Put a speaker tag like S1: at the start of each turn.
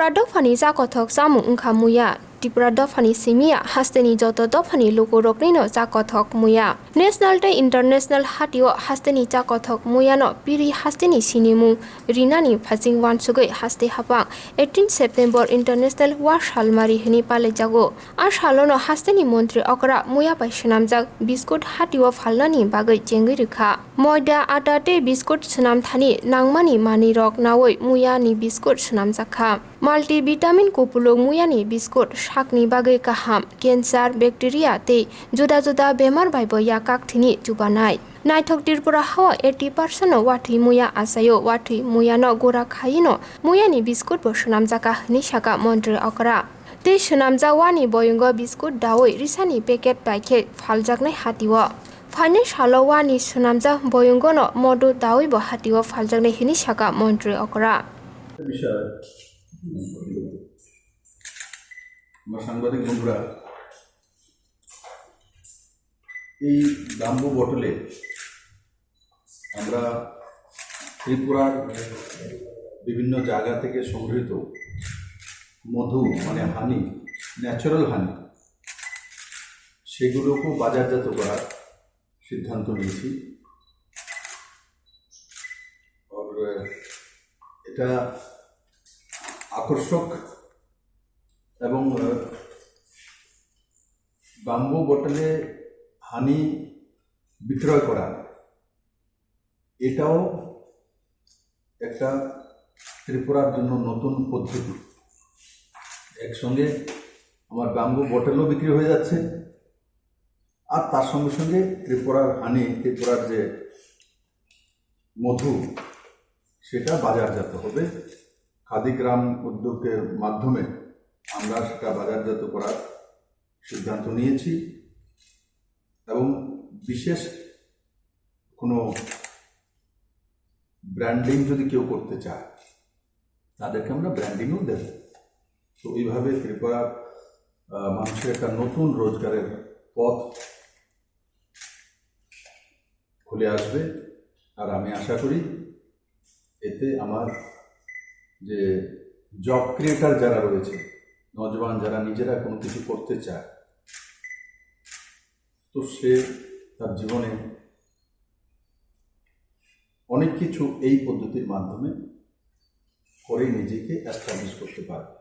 S1: Tripura dofani Chakothok samung ungkha Mwya Tripura dofani simia Hasteni joto dofani Lukurokni no Chakothok Mwya National Day International Hatio Hasteni Chakothok Mwya no piri Hasteni sinimu rinani phasing wan sugai haste hapang 18 September International War Salmari hini pale jago ashalono Hasteni Montri okra Mwya pai Sunamjak Biscuit hatio phalnani bagai jengi Rikha Mwya atate Biscuit Sunamthani nangmani mani rok nawoi Mwya ni Biscuit Sunamjakha Multivitamin kupulung Mwya ni Biscuit sakni bagai kaham cancer bacteria te juda bemar baibo ya kakthini jubanai Naithok Tripura hawa 80% wathi Mwya asayo wathi Mwya no gora khaino Mwya ni Biscuit bo Sunamjaka ni saka montre okra te Sunamja wani boyungo Biscuit dawoi risani packet paike phaljaknai hatiwa Phane shalo wani Sunamja boyungo no modu dawoi bo hatiwa phaljaknai hini saka montre okra
S2: আমার সাংবাদিক বন্ধুরা এই bamboo বটলে আমরা ত্রিপুরার বিভিন্ন জায়গা থেকে সংগৃহীত মধু মানে হানি ন্যাচারাল হানি সেগুলোকেও বাজারজাত করার সিদ্ধান্ত নিয়েছি আর এটা আকর্ষক এবং ব্যাম্বু বটলে হানি বিক্রয় করা এটাও একটা ত্রিপুরার জন্য নতুন পদ্ধতি একসঙ্গে আমার ব্যাম্বু বটলও বিক্রি হয়ে যাচ্ছে আর তার সঙ্গে সঙ্গে ত্রিপুরার হানি ত্রিপুরার যে মধু সেটা বাজারজাত হবে খাদিগ্রাম উদ্যোগের মাধ্যমে আমরা সেটা বাজারজাত করার সিদ্ধান্ত নিয়েছি এবং বিশেষ কোনো ব্র্যান্ডিং যদি কেউ করতে চায় তাদেরকে আমরা ব্র্যান্ডিংও দেব তো এইভাবে ত্রিপুরার মানুষের একটা নতুন রোজগারের পথ খুলে আসবে আর আমি আশা করি এতে আমার যে জব ক্রিয়েটার যারা রয়েছে নজওয়ান যারা নিজেরা কোনো কিছু করতে চায় তো সে তার জীবনে অনেক কিছু এই পদ্ধতির মাধ্যমে করে নিজেকে এস্টাবলিশ করতে পারবে